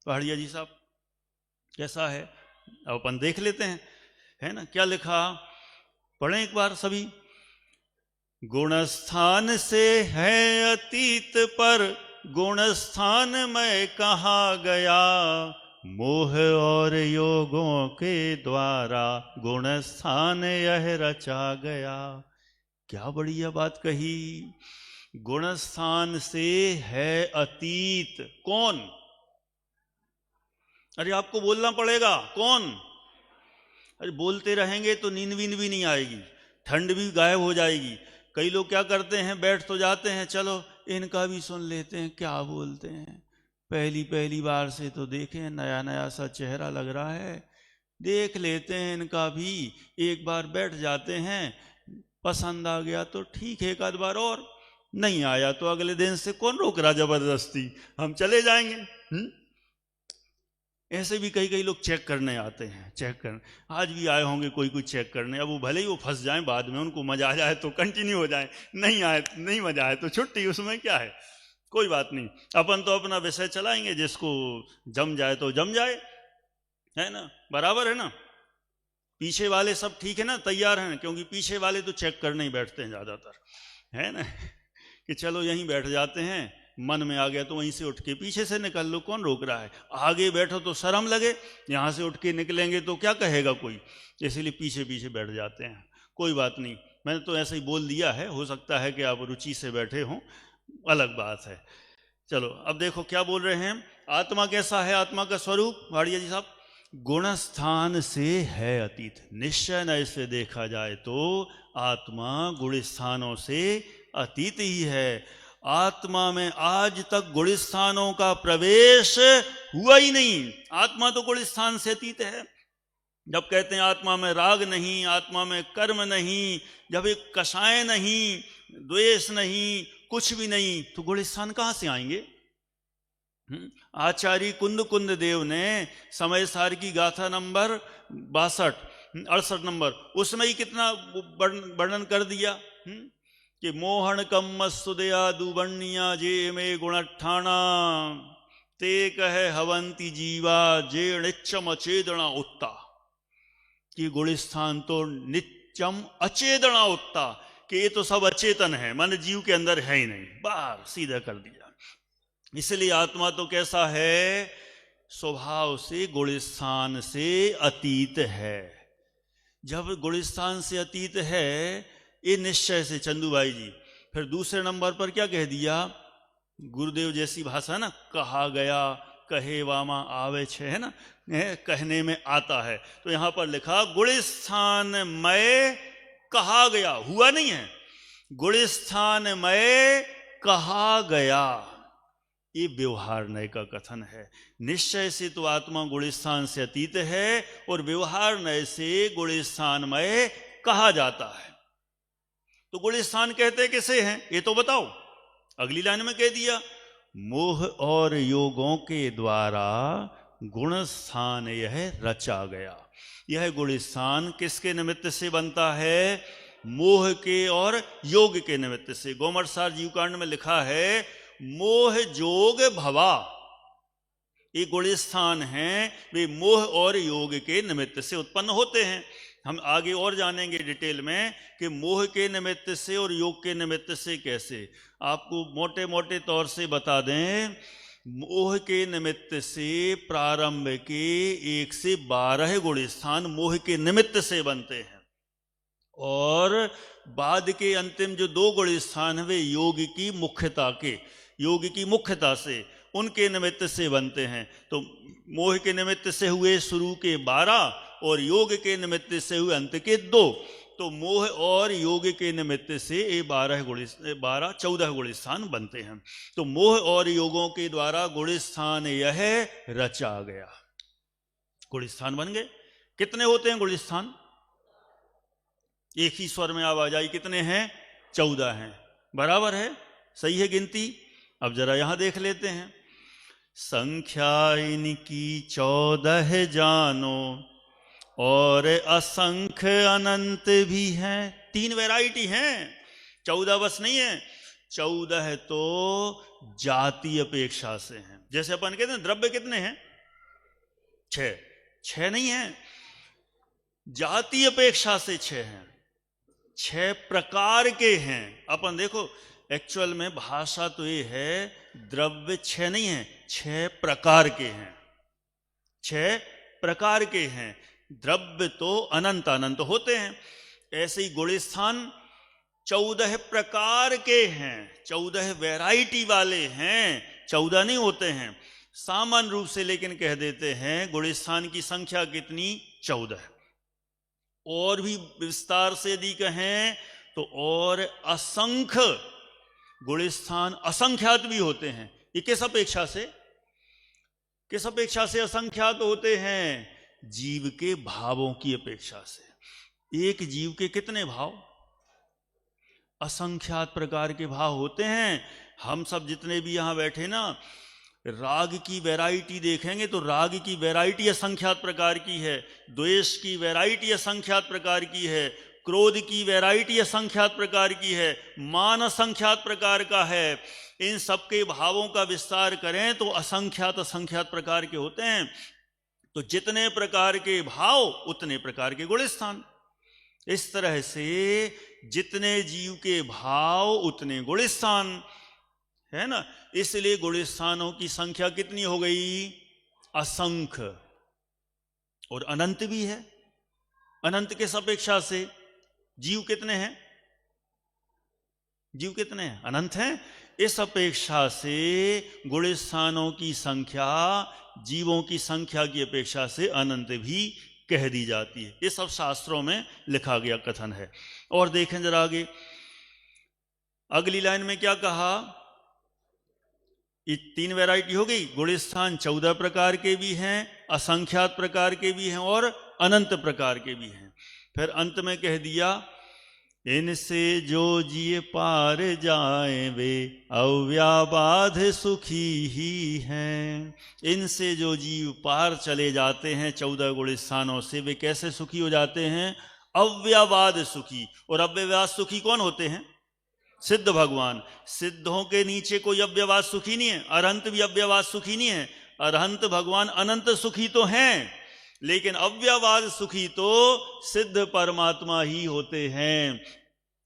पहाड़िया जी साहब, कैसा है? अब अपन देख लेते हैं, है ना। क्या लिखा, पढ़ें एक बार सभी। गुणस्थान से है अतीत पर गुणस्थान में कहा गया, मोह और योगों के द्वारा गुणस्थान यह रचा गया। क्या बढ़िया बात कही। गुणस्थान से है अतीत, कौन? अरे आपको बोलना पड़ेगा, कौन? अरे बोलते रहेंगे तो नींद वींद भी नहीं आएगी, ठंड भी गायब हो जाएगी। कई लोग क्या करते हैं, बैठ तो जाते हैं, चलो इनका भी सुन लेते हैं क्या बोलते हैं, पहली बार से तो देखें, नया नया सा चेहरा लग रहा है, देख लेते हैं इनका भी। एक बार बैठ जाते हैं, पसंद आ गया तो ठीक है, एक आध बार और, नहीं आया तो अगले दिन से कौन रोक रहा जबरदस्ती, हम चले जाएंगे। ऐसे भी कई लोग चेक करने आते हैं, चेक करने आज भी आए होंगे कोई चेक करने। अब वो भले ही वो फंस जाएं, बाद में उनको मजा आ जाए तो कंटिन्यू हो जाए, नहीं आए नहीं मजा आए तो छुट्टी, उसमें क्या है, कोई बात नहीं। अपन तो अपना विषय चलाएंगे, जिसको जम जाए तो जम जाए, है ना। बराबर है ना। पीछे वाले सब ठीक है ना, तैयार हैं, क्योंकि पीछे वाले तो चेक करने ही बैठते हैं ज्यादातर, है ना, कि चलो यहीं बैठ जाते हैं, मन में आ गया तो वहीं से उठ के पीछे से निकल लो, कौन रोक रहा है। आगे बैठो तो शर्म लगे, यहां से उठ के निकलेंगे तो क्या कहेगा कोई, इसलिए पीछे पीछे बैठ जाते हैं। कोई बात नहीं, मैंने तो ऐसे ही बोल दिया है, हो सकता है कि आप रुचि से बैठे हों, अलग बात है। चलो अब देखो क्या बोल रहे हैं, आत्मा कैसा है, आत्मा का स्वरूप भाड़िया जी साहब, गुणस्थान से है अतीत। निश्चय न इसे देखा जाए तो आत्मा गुण स्थानों से अतीत ही है। आत्मा में आज तक गुण स्थानों का प्रवेश हुआ ही नहीं, आत्मा तो गुण स्थान से अतीत है। जब कहते हैं आत्मा में राग नहीं, आत्मा में कर्म नहीं, जब एक कषाय नहीं, द्वेष नहीं, कुछ भी नहीं, तो गुण स्थान कहां से आएंगे। आचार्य कुंद देव ने समय सार की गाथा नंबर 68 नंबर, उसमें ही कितना वर्णन कर दिया कि मोहन कम मस्तुदया दुबर्णिया जे में गुणठाणा ते कहे हवंती जीवा जे नित्यम अचेदना उत्ता, कि गुणस्थान तो नित्यम अचेदना उत्ता, कि ये तो सब अचेतन है, मन जीव के अंदर है ही नहीं, बाहर सीधा कर दिया। इसलिए आत्मा तो कैसा है, स्वभाव से गुणस्थान से अतीत है। जब गुणस्थान से अतीत है ये निश्चय से, चंदू भाई जी, फिर दूसरे नंबर पर क्या कह दिया, गुरुदेव जैसी भाषा ना, कहा गया, कहे वामा आवे छे, है ना, कहने में आता है। तो यहां पर लिखा गुणस्थान मय कहा गया, हुआ नहीं है। गुणस्थान मय कहा गया, ये व्यवहार नय का कथन है। निश्चय से तो आत्मा गुणस्थान से अतीत है और व्यवहार नय से गुणस्थानमय कहा जाता है। तो गुणस्थान कहते किसे हैं ये तो बताओ। अगली लाइन में कह दिया, मोह और योगों के द्वारा गुणस्थान यह रचा गया। यह गुणस्थान किसके निमित्त से बनता है? मोह के और योग के निमित्त से। गोमरसार जीवकांड में लिखा है, मोह जोग भवा, ये गुणस्थान हैं, वे मोह और योग के निमित्त से उत्पन्न होते हैं। हम आगे और जानेंगे डिटेल में कि मोह के निमित्त से और योग के निमित्त से कैसे। आपको मोटे मोटे तौर से बता दें, मोह के निमित्त से प्रारंभ के 1 से 12 गुणस्थान मोह के निमित्त से बनते हैं और बाद के अंतिम जो 2 गुणस्थान है वे योग की मुख्यता से उनके निमित्त से बनते हैं। तो मोह के निमित्त से हुए शुरू के 12 और योग के निमित्त से हुए अंत के 2। तो मोह और योग के निमित्त से ये 14 गुणस्थान बनते हैं। तो मोह और योगों के द्वारा गुणस्थान यह रचा गया, गुणस्थान बन गए। कितने होते हैं गुणस्थान? एक ही स्वर में आवाज आई, कितने हैं? 14 हैं। बराबर है, सही है गिनती। अब जरा यहां देख लेते हैं, संख्या इनकी 14 जानो और असंख्य अनंत भी हैं। 3 वैरायटी हैं, 14 बस नहीं है। 14 तो जाति अपेक्षा से हैं। जैसे अपन कहते हैं द्रव्य कितने हैं? 6 नहीं है, जाति अपेक्षा से 6 हैं। 6 प्रकार के हैं। अपन देखो एक्चुअल में भाषा तो ये है, द्रव्य 6 नहीं है, 6 प्रकार के हैं। 6 प्रकार के हैं। द्रव्य तो अनंत अनंत होते हैं। ऐसे ही गुणस्थान 14 प्रकार के हैं, 14 वैरायटी वाले हैं। 14 नहीं होते हैं सामान्य रूप से, लेकिन कह देते हैं गुणस्थान की संख्या कितनी? 14। और भी विस्तार से यदि कहें तो और असंख्य गुणस्थान असंख्यात भी होते हैं। ये किस अपेक्षा से? किस अपेक्षा से असंख्यात होते हैं? जीव के भावों की अपेक्षा से। एक जीव के कितने भाव? असंख्यात प्रकार के भाव होते हैं। हम सब जितने भी यहां बैठे ना, राग की वैरायटी देखेंगे तो राग की वैरायटी असंख्यात प्रकार की है, द्वेष की वैरायटी असंख्यात प्रकार की है, क्रोध की वैरायटी असंख्यात प्रकार की है, मान असंख्यात प्रकार का है। इन सबके भावों का विस्तार करें तो असंख्यात प्रकार के होते हैं। तो जितने प्रकार के भाव उतने प्रकार के गुणस्थान। इस तरह से जितने जीव के भाव उतने गुणस्थान है ना। इसलिए गुणस्थानों की संख्या कितनी हो गई? असंख्य। और अनंत भी है। अनंत किस अपेक्षा से? जीव कितने हैं? जीव कितने हैं? अनंत हैं। इस अपेक्षा से गुणस्थानों की संख्या जीवों की संख्या की अपेक्षा से अनंत भी कह दी जाती है। ये सब शास्त्रों में लिखा गया कथन है। और देखें जरा आगे, अगली लाइन में क्या कहा? ये 3 वैरायटी हो गई। गुणस्थान 14 प्रकार के भी हैं, असंख्यात प्रकार के भी हैं और अनंत प्रकार के भी हैं। फिर अंत में कह दिया, इनसे जो जिए पार जाए वे अव्याबाध सुखी ही हैं। इनसे जो जीव पार चले जाते हैं 14 गुणस्थानों से, वे कैसे सुखी हो जाते हैं? अव्याबाध सुखी। और अव्यवाद सुखी कौन होते हैं? सिद्ध भगवान। सिद्धों के नीचे कोई अव्यवाद सुखी नहीं है। अरहंत भी अव्यवाद सुखी नहीं है। अरहंत भगवान अनंत सुखी तो हैं, लेकिन अव्यवाद सुखी तो सिद्ध परमात्मा ही होते हैं।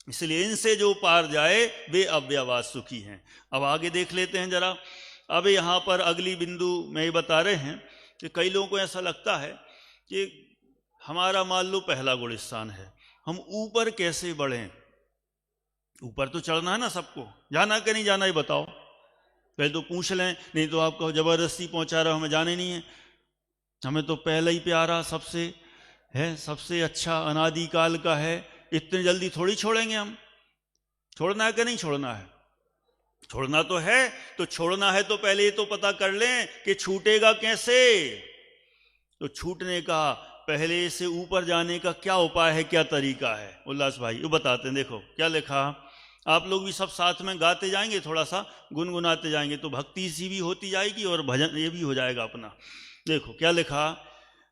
इसलिए इनसे जो पार जाए वे अव्यवाद सुखी हैं। अब आगे देख लेते हैं जरा। अब यहां पर अगली बिंदु में ये बता रहे हैं कि कई लोगों को ऐसा लगता है कि हमारा मान लो पहला गुणस्थान है, हम ऊपर कैसे बढ़ें? ऊपर तो चढ़ना है ना सबको, जाना कि नहीं जाना ये बताओ। पहले तो पूछ लें, नहीं तो आपको जबरदस्ती पहुंचा रहा, हमें जाने नहीं है। हमें तो पहला ही प्यारा सबसे है, सबसे अच्छा अनादिकाल का है, इतनी जल्दी थोड़ी छोड़ेंगे हम। छोड़ना है कि नहीं छोड़ना है? छोड़ना तो है। तो छोड़ना है तो पहले ये तो पता कर लें कि छूटेगा कैसे। तो छूटने का, पहले से ऊपर जाने का क्या उपाय है, क्या तरीका है? उल्लास भाई ये बताते हैं। देखो क्या लिखा। आप लोग भी सब साथ में गाते जाएंगे, थोड़ा सा गुनगुनाते जाएंगे, तो भक्ति सी भी होती जाएगी और भजन ये भी हो जाएगा अपना। देखो क्या लिखा।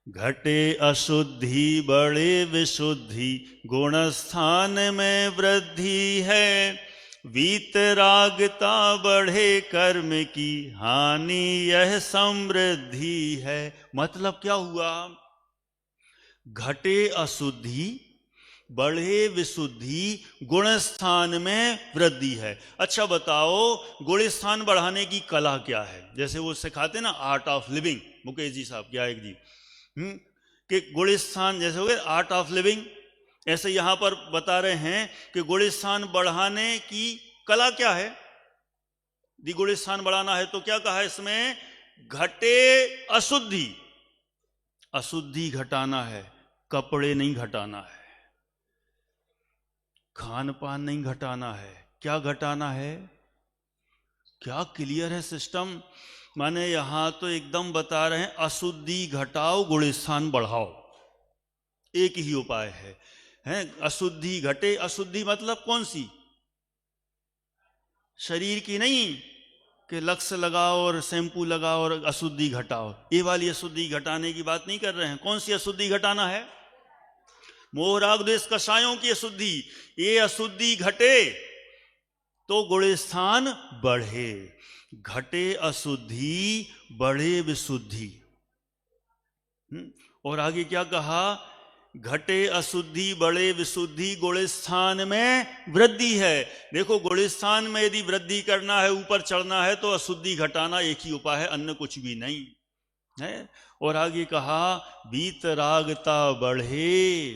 घटे अशुद्धि बड़े विशुद्धि, गुण स्थान में वृद्धि है। वीतरागता बढ़े कर्म की हानि, यह समृद्धि है। मतलब क्या हुआ? घटे अशुद्धि बढ़े विशुद्धि, गुण स्थान में वृद्धि है। अच्छा बताओ, गुण स्थान बढ़ाने की कला क्या है? जैसे वो सिखाते ना art of living, Mukesh ji साहब क्या एक जी, कि गुण स्थान जैसे हो गए आर्ट ऑफ लिविंग, ऐसे यहां पर बता रहे हैं कि गुण स्थान बढ़ाने की कला क्या है। यदि गुण स्थान बढ़ाना है तो क्या कहा इसमें? घटे अशुद्धि, अशुद्धि घटाना है, कपड़े नहीं घटाना है, खान पान नहीं घटाना है। क्या घटाना है? क्या क्लियर है सिस्टम? माने यहां तो एकदम बता रहे हैं अशुद्धि घटाओ, गुण स्थान बढ़ाओ, एक ही उपाय है। अशुद्धि घटे। अशुद्धि मतलब कौन सी? शरीर की नहीं कि लक्स लगाओ और शैम्पू लगाओ और अशुद्धि घटाओ, ये वाली अशुद्धि घटाने की बात नहीं कर रहे हैं। कौन सी अशुद्धि घटाना है? मोह राग द्वेष कषायों की अशुद्धि। ये अशुद्धि घटे तो गुण स्थान बढ़े। घटे अशुद्धि बढ़े विशुद्धि। और आगे क्या कहा? घटे अशुद्धि बढ़े विशुद्धि, गुण स्थान में वृद्धि है। देखो गुण स्थान में यदि वृद्धि करना है, ऊपर चढ़ना है, तो अशुद्धि घटाना एक ही उपाय है, अन्य कुछ भी नहीं है। और आगे कहा वीतरागता बढ़े,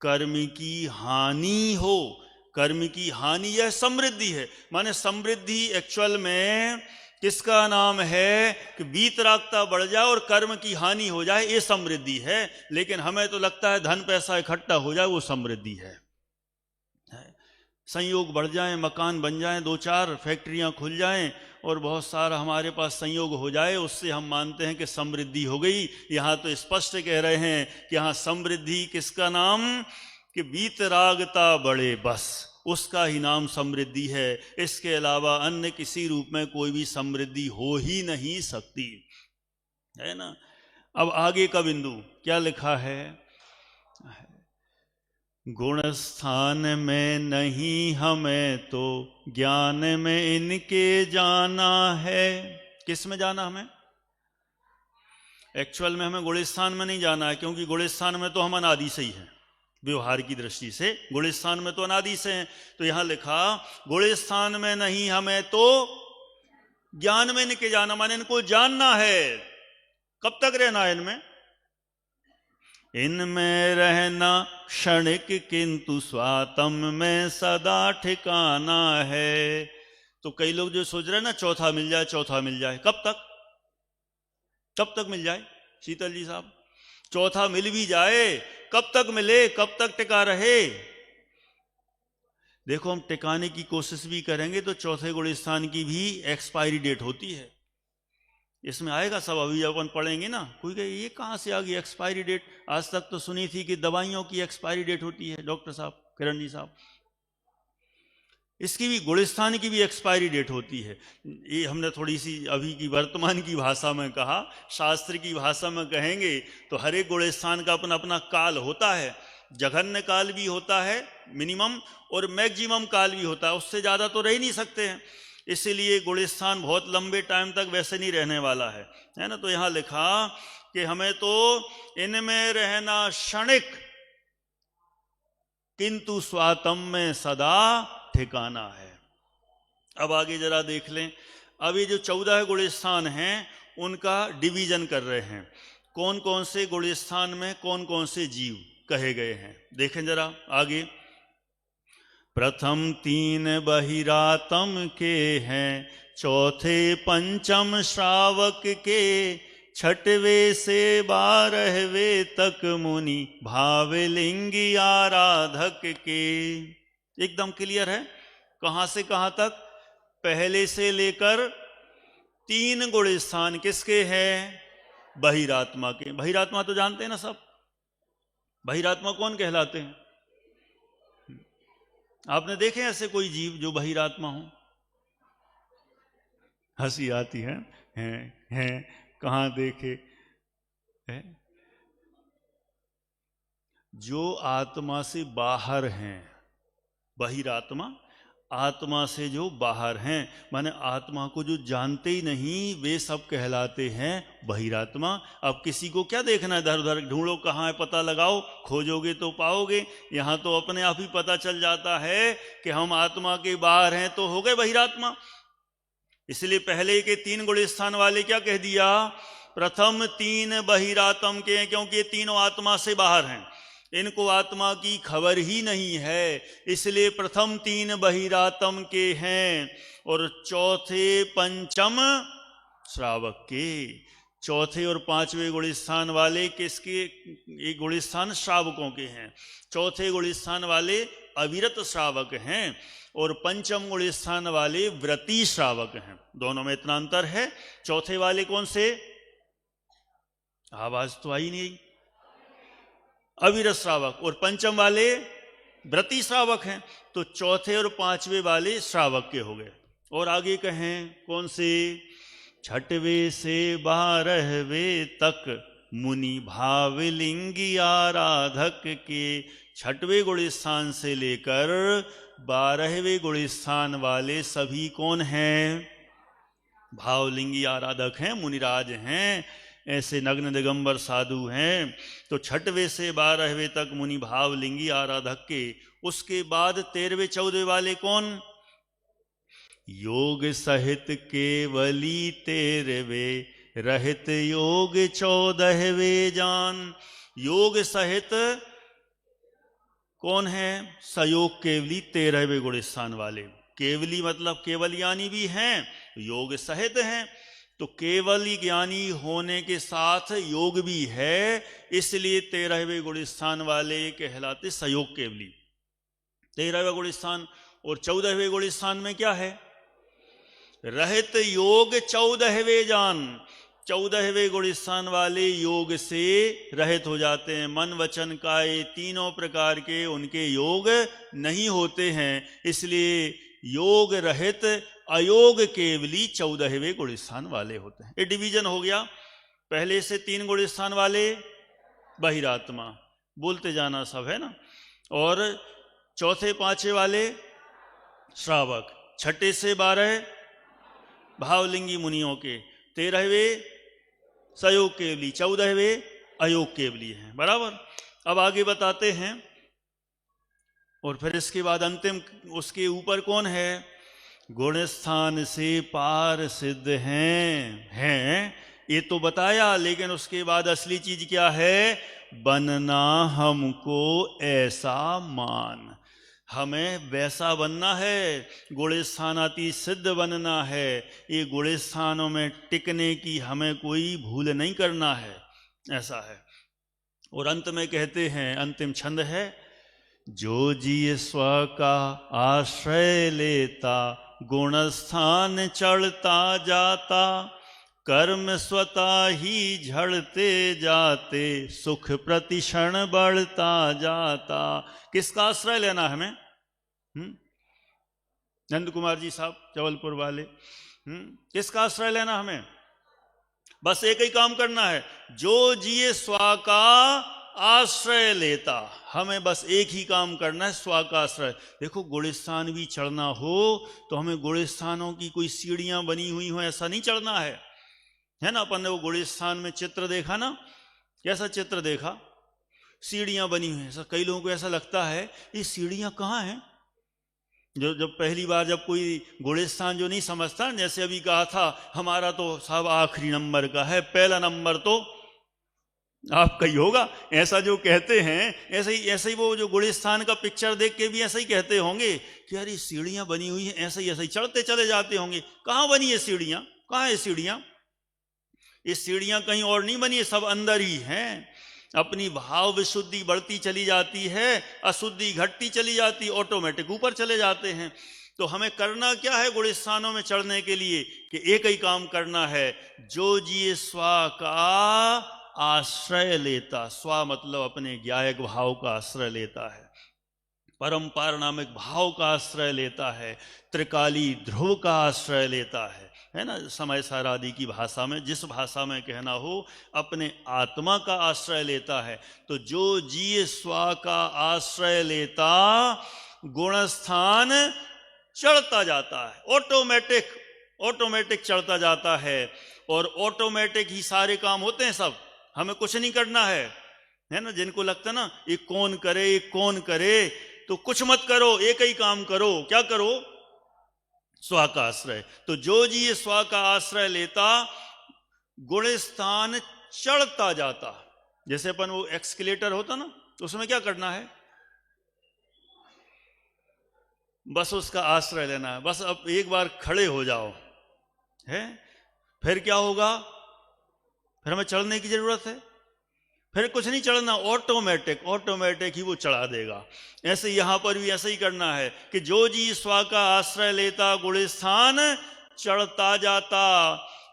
कर्म की हानि हो। कर्म की हानि यह समृद्धि है। माने समृद्धि एक्चुअल में किसका नाम है? कि वीतरागता बढ़ जाए और कर्म की हानि हो जाए, ये समृद्धि है। लेकिन हमें तो लगता है धन पैसा इकट्ठा हो जाए वो समृद्धि है। संयोग बढ़ जाए, मकान बन जाए, 2-4 फैक्ट्रियां खुल जाएं और बहुत सारा हमारे पास संयोग हो जाए, उससे हम मानते हैं कि समृद्धि हो गई। यहाँ तो स्पष्ट कह रहे हैं कि यहाँ समृद्धि किसका नाम? कि वीतरागता बढ़े, बस उसका ही नाम समृद्धि है। इसके अलावा अन्य किसी रूप में कोई भी समृद्धि हो ही नहीं सकती, है ना। अब आगे का बिंदु क्या लिखा है? गुण स्थान में नहीं हमें तो ज्ञान में इनके जाना है। किस में जाना हमें? एक्चुअल में हमें गुण स्थान में नहीं जाना है, क्योंकि गुण स्थान में तो हम अनादि से ही हैं। व्यवहार की दृष्टि से गुण स्थान में तो अनादि से हैं। तो यहां लिखा गुण स्थान में नहीं हमें तो ज्ञान में इनके जाना, माने इनको जानना है। कब तक रहना है इनमें? इनमें रहना क्षणिक किंतु स्वातम में सदा ठिकाना है। तो कई लोग जो सोच रहे हैं ना चौथा मिल जाए, चौथा मिल जाए, कब तक? कब तक मिल जाए शीतल जी साहब? चौथा मिल भी जाए, कब तक मिले, कब तक टिका रहे? देखो हम टिकाने की कोशिश भी करेंगे तो चौथे गुण स्थान की भी एक्सपायरी डेट होती है। इसमें आएगा सब, अभी अपन पढ़ेंगे ना। कोई कहे ये कहाँ से आ गई एक्सपायरी डेट? आज तक तो सुनी थी कि दवाइयों की एक्सपायरी डेट होती है। डॉक्टर साहब, किरण जी साहब, इसकी भी गुण स्थान की भी एक्सपायरी डेट होती है। ये हमने थोड़ी सी अभी की वर्तमान की भाषा में कहा, शास्त्र की भाषा में कहेंगे तो हर एक गुण स्थान का अपना अपना काल होता है। जघन्य काल भी होता है मिनिमम, और मैक्सिमम काल भी होता है, उससे ज़्यादा तो रह ही नहीं सकते हैं। इसीलिए गुण स्थान बहुत लंबे टाइम तक वैसे नहीं रहने वाला है ना। तो यहाँ लिखा कि हमें तो इनमें रहना क्षणिक किंतु स्वातम में सदा ठिकाना है। अब आगे जरा देख लें। अब ये जो 14 गुण स्थान हैं उनका डिवीजन कर रहे हैं, कौन कौन से गुण स्थान में कौन कौन से जीव कहे गए हैं। देखें जरा आगे। प्रथम 3 बहिरातम के हैं, चौथे पंचम श्रावक के, छठवे से 12वें तक मुनि भावलिंगी आराधक के। एकदम क्लियर है। कहां से कहां तक? पहले से लेकर 3 गुण स्थान किसके हैं? बहिरात्मा के। बहिरात्मा तो जानते हैं ना सब। बहिरात्मा कौन कहलाते हैं? आपने देखे ऐसे कोई जीव जो बहिरात्मा हो? हंसी आती है। हैं कहां देखे? है? जो आत्मा से बाहर हैं, बहिरात्मा। आत्मा से जो बाहर हैं, माने आत्मा को जो जानते ही नहीं, वे सब कहलाते हैं बहिरात्मा। अब किसी को क्या देखना है? इधर उधर ढूंढो, कहाँ है पता लगाओ, खोजोगे तो पाओगे। यहाँ तो अपने आप ही पता चल जाता है कि हम आत्मा के बाहर हैं, तो हो गए बहिरात्मा। इसलिए पहले के 3 गुण स्थान वाले क्या कह दिया? प्रथम 3 बहिरात्म के हैं, क्योंकि ये तीनों आत्मा से बाहर हैं, इनको आत्मा की खबर ही नहीं है, इसलिए प्रथम 3 बहिरात्म के हैं। और चौथे पंचम श्रावक के। चौथे और 5वें गुण स्थान वाले किसके? एक गुण स्थान श्रावकों के हैं। चौथे गुण स्थान वाले अविरत श्रावक हैं, और पंचम गुण स्थान वाले व्रती श्रावक हैं। दोनों में इतना अंतर है। चौथे वाले कौन से? आवाज तो आई नहीं। अविरत श्रावक। और पंचम वाले व्रती श्रावक हैं। तो चौथे और 5वें वाले श्रावक के हो गए। और आगे कहें कौन से? छठवें से 12वें तक मुनि भावलिंगी आराधक के। छठवें गुण स्थान से लेकर 12वें गुण स्थान वाले सभी कौन हैं? भावलिंगी आराधक हैं, मुनिराज हैं, ऐसे नग्न दिगंबर साधु हैं। तो छठवें से 12वें तक मुनि भावलिंगी आराधक के। उसके बाद 13वें 14वें वाले कौन? योग सहित केवली 13वें, रहित योग 14वें जान। योग सहित कौन है? सयोग केवली 13वें गुण स्थान वाले। केवली मतलब केवल ज्ञानी भी हैं, योग सहित हैं। तो केवल ज्ञानी होने के साथ योग भी है, इसलिए 13वें गुण स्थान वाले कहलाते सयोग केवली। 13वें गुण स्थान। और 14वें गुण स्थान में क्या है? रहित योग 14वें जान। 14वें गुण स्थान वाले योग से रहित हो जाते हैं। मन वचन काये तीनों प्रकार के उनके योग नहीं होते हैं, इसलिए योग रहित अयोग केवली 14वें गुण स्थान वाले होते हैं। ये डिवीजन हो गया। पहले से 3 गुण स्थान वाले बहिरात्मा, बोलते जाना सब है ना। और चौथे 5वें वाले श्रावक। छठे से 12 भावलिंगी मुनियों के। 13वें सयोग केवली, 14वें अयोग केवली हैं। बराबर। अब आगे बताते हैं। और फिर इसके बाद अंतिम उसके ऊपर कौन है? गुण स्थान से पार सिद्ध हैं। ये तो बताया, लेकिन उसके बाद असली चीज क्या है? बनना हमको ऐसा मान। हमें वैसा बनना है, गुण स्थानाति सिद्ध बनना है। ये गुण स्थानों में टिकने की हमें कोई भूल नहीं करना है, ऐसा है। और अंत में कहते हैं, अंतिम छंद है, जो जिय स्व का आश्रय लेता, गुण स्थान चढ़ता जाता, कर्म स्वतः ही झड़ते जाते, सुख प्रतिक्षण बढ़ता जाता। किसका आश्रय लेना हमें? नंद कुमार जी साहब जबलपुर वाले। किसका आश्रय लेना हमें? बस एक ही काम करना है, जो जिए स्वा का आश्रय लेता। हमें बस एक ही काम करना है, स्वा का आश्रय। देखो, गुणस्थान भी चढ़ना हो तो हमें गुणस्थानों की कोई सीढ़ियां बनी हुई हो ऐसा नहीं चढ़ना है ना। अपन ने वो गुणस्थान में चित्र देखा ना, कैसा चित्र देखा? सीढ़ियां बनी हुई हैं। कई लोगों को ऐसा लगता है ये सीढ़ियां कहाँ हैं। जब पहली बार जब कोई गुणस्थान जो नहीं समझता, जैसे अभी कहा था हमारा तो साहब आखिरी नंबर का है, पहला नंबर तो आपका ही होगा, ऐसा जो कहते हैं, ऐसे ही वो जो गुणस्थान का पिक्चर देख के भी ऐसा ही कहते होंगे कि यार ये सीढ़ियां बनी हुई हैं, ऐसे ही चढ़ते चले जाते होंगे। कहाँ बनी है सीढ़ियां? कहाँ है सीढ़ियां? ये सीढ़ियां कहीं और नहीं बनी है, सब अंदर ही हैं। अपनी भाव विशुद्धि बढ़ती चली जाती है, अशुद्धि घटती चली जाती, ऑटोमेटिक ऊपर चले जाते हैं। तो हमें करना क्या है गुण स्थानों में चढ़ने के लिए? कि एक ही काम करना है, जो जिये स्वा का आश्रय लेता। स्वा मतलब अपने ज्ञायक भाव का आश्रय लेता है, परम पारनामिक भाव का आश्रय लेता है, त्रिकाली ध्रुव का आश्रय लेता है ना। समय सार आदि की भाषा में, जिस भाषा में कहना हो, अपने आत्मा का आश्रय लेता है। तो जो जिये स्वा का आश्रय लेता, गुण स्थान चढ़ता जाता है, ऑटोमेटिक चढ़ता जाता है। और ऑटोमेटिक ही सारे काम होते हैं सब, हमें कुछ नहीं करना है ना। जिनको लगता है ना ये कौन करे, तो कुछ मत करो, एक ही काम करो। क्या करो? स्वा का आश्रय। तो जो जी ये स्वा का आश्रय लेता, गुण स्थान चढ़ता जाता। जैसे अपन वो एक्सकेलेटर होता ना, तो उसमें क्या करना है? बस उसका आश्रय लेना है। बस अब एक बार खड़े हो जाओ है, फिर क्या होगा? फिर हमें चढ़ने की जरूरत है, फिर कुछ नहीं चढ़ना, ऑटोमेटिक ही वो चढ़ा देगा। ऐसे यहां पर भी ऐसा ही करना है कि जो जी स्वा का आश्रय लेता, गुण स्थान चढ़ता जाता।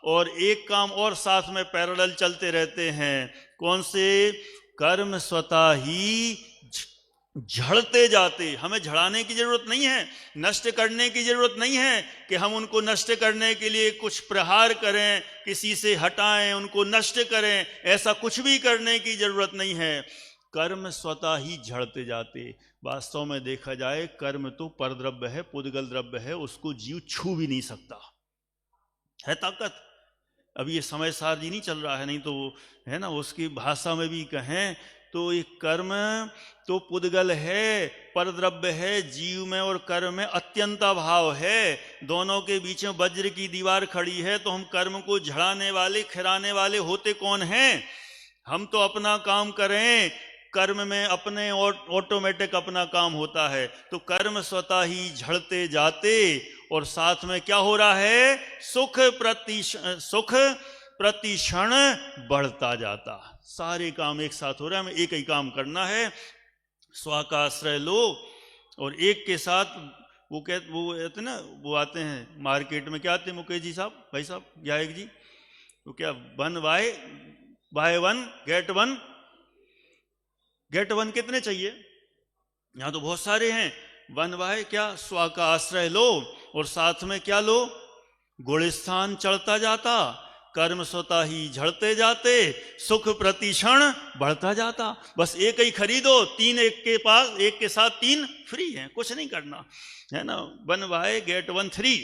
और एक काम और साथ में पैरेलल चलते रहते हैं। कौन से? कर्म स्वतः ही झड़ते जाते। हमें झड़ाने की जरूरत नहीं है, नष्ट करने की जरूरत नहीं है कि हम उनको नष्ट करने के लिए कुछ प्रहार करें, किसी से हटाएं, उनको नष्ट करें। ऐसा कुछ भी करने की जरूरत नहीं है। कर्म स्वतः ही झड़ते जाते। वास्तव में देखा जाए, कर्म तो परद्रव्य है, पुद्गल द्रव्य है, उसको जीव छू भी नहीं सकता है। ताकत अभी ये समय सार जी नहीं चल रहा है, नहीं तो है ना, उसकी भाषा में भी कहें तो ये कर्म तो पुद्गल है, परद्रव्य है। जीव में और कर्म में अत्यंत भाव है, दोनों के बीच में वज्र की दीवार खड़ी है। तो हम कर्म को झड़ाने वाले, खिराने वाले होते कौन हैं? हम तो अपना काम करें, कर्म में अपने ऑटोमेटिक अपना काम होता है। तो कर्म स्वतः ही झड़ते जाते, और साथ में क्या हो रहा है? सुख प्रतिक्षण बढ़ता जाता। सारे काम एक साथ हो रहा है, हमें एक ही काम करना है। स्वा का आश्रय लो, और एक के साथ वो कहते ना, वो आते हैं मार्केट में, क्या आते हैं मुकेश जी साहब, भाई साहब, गायक जी, तो क्या बाय वन गेट वन कितने चाहिए? यहां तो बहुत सारे हैं। वन बाय क्या? स्वा का आश्रय लो, और साथ में क्या लो? गुण स्थान चढ़ता जाता, कर्म स्वतः ही झड़ते जाते, सुख प्रतिक्षण बढ़ता जाता। बस एक ही खरीदो, तीन एक के पास, एक के साथ तीन फ्री हैं, कुछ नहीं करना है ना। 1 बाय गेट 1 फ्री,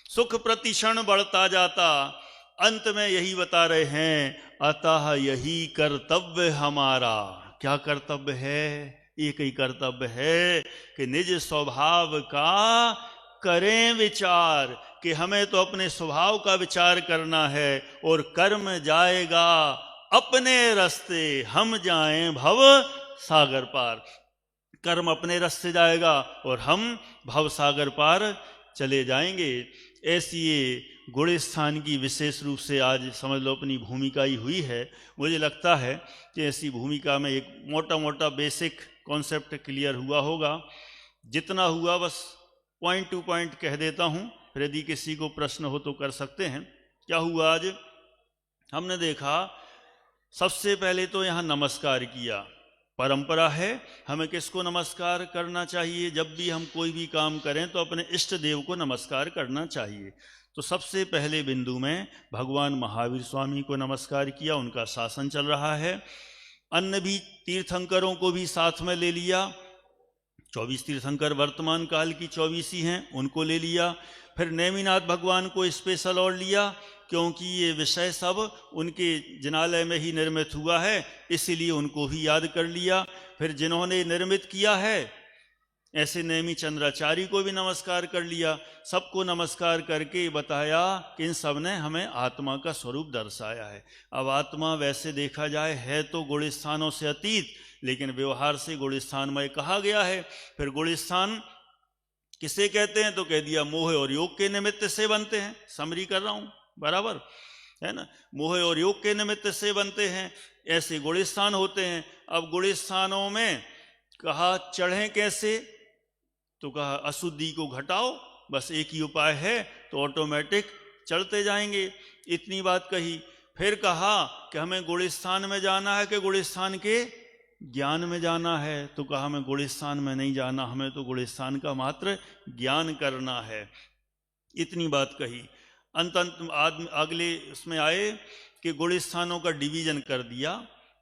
सुख प्रतिक्षण बढ़ता जाता। अंत में यही बता रहे हैं, अतः यही कर्तव्य हमारा। क्या कर्तव्य है? एक ही कर्तव्य है कि निज स्वभाव का करें विचार, कि हमें तो अपने स्वभाव का विचार करना है। और कर्म जाएगा अपने रास्ते, हम जाएं भव सागर पार। कर्म अपने रास्ते जाएगा और हम भव सागर पार चले जाएंगे। ऐसी ये गुण स्थान की विशेष रूप से आज समझ लो अपनी भूमिका ही हुई है। मुझे लगता है कि ऐसी भूमिका में एक मोटा बेसिक कॉन्सेप्ट क्लियर हुआ होगा। जितना हुआ बस पॉइंट टू पॉइंट कह देता हूं, फिर यदि किसी को प्रश्न हो तो कर सकते हैं। क्या हुआ आज? हमने देखा सबसे पहले तो यहां नमस्कार किया। परंपरा है हमें किसको नमस्कार करना चाहिए? जब भी हम कोई भी काम करें तो अपने इष्ट देव को नमस्कार करना चाहिए। तो सबसे पहले बिंदु में भगवान महावीर स्वामी को नमस्कार किया, उनका शासन चल रहा है। अन्य भी तीर्थंकरों को भी साथ में ले लिया। 24 तीर्थंकर वर्तमान काल की 24 ही हैं, उनको ले लिया। फिर नेमिनाथ भगवान को स्पेशल और लिया, क्योंकि ये विषय सब उनके जिनालय में ही निर्मित हुआ है, इसीलिए उनको भी याद कर लिया। फिर जिन्होंने निर्मित किया है ऐसे नेमी चंद्राचार्य को भी नमस्कार कर लिया। सबको नमस्कार करके बताया कि इन सब ने हमें आत्मा का स्वरूप दर्शाया है। अब आत्मा वैसे देखा जाए है तो गुण स्थानों से अतीत, लेकिन व्यवहार से गुण स्थानमय कहा गया है। फिर गुण स्थान किसे कहते हैं? तो कह दिया मोह और योग के निमित्त से बनते हैं। समरी कर रहा हूं बराबर। है ना। मोह और योग के निमित्त से बनते हैं, ऐसे गुणस्थान होते हैं। अब गुणस्थानों में कहा चढ़ें कैसे, तो कहा अशुद्धि को घटाओ, बस एक ही उपाय है, तो ऑटोमेटिक चढ़ते जाएंगे। इतनी बात कही। फिर कहा कि हमें गुणस्थान में जाना है कि गुणस्थान के ज्ञान में जाना है, तो कहा हमें गुणस्थान में नहीं जाना, हमें तो गुणस्थान का मात्र ज्ञान करना है। इतनी बात कही। अंत अगले उसमें आए कि गुणस्थानों का डिवीजन कर दिया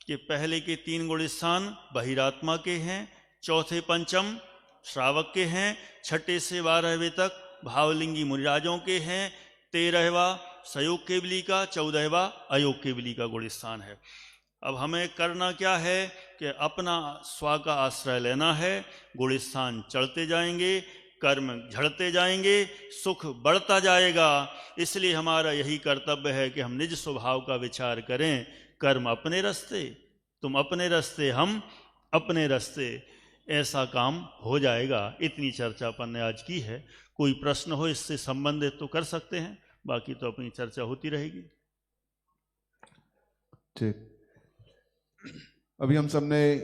कि पहले के 3 गुणस्थान बहिरात्मा के हैं, चौथे पंचम श्रावक के हैं, छठे से 12वें तक भावलिंगी मुनिराजों के हैं, 13वां सयोग केवली का, 14वां अयोग केवली का गुणस्थान है। अब हमें करना क्या है कि अपना स्व का आश्रय लेना है, गुणस्थान चढ़ते जाएंगे, कर्म झड़ते जाएंगे, सुख बढ़ता जाएगा। इसलिए हमारा यही कर्तव्य है कि हम निज स्वभाव का विचार करें। कर्म अपने रास्ते, तुम अपने रास्ते, हम अपने रास्ते, ऐसा काम हो जाएगा। इतनी चर्चा अपन ने आज की है। कोई प्रश्न हो इससे संबंधित तो कर सकते हैं, बाकी तो अपनी चर्चा होती रहेगी। ठीक, अभी हम सबने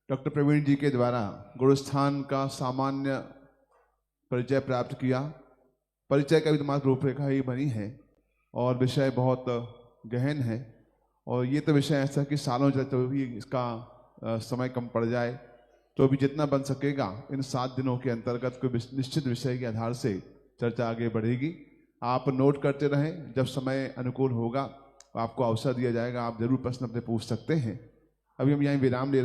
डॉक्टर प्रवीण जी के द्वारा गुणस्थान का सामान्य परिचय प्राप्त किया। परिचय का भी तो मात्र रूपरेखा ही बनी है और विषय बहुत गहन है, और ये तो विषय ऐसा कि सालों चले तो भी इसका समय कम पड़ जाए, तो भी जितना बन सकेगा इन 7 दिनों के अंतर्गत कोई निश्चित विषय के आधार से चर्चा आगे बढ़ेगी। आप नोट करते रहें, जब समय अनुकूल होगा आपको अवसर दिया जाएगा, आप जरूर प्रश्न अपने पूछ सकते हैं। अभी हम यहाँ विराम ले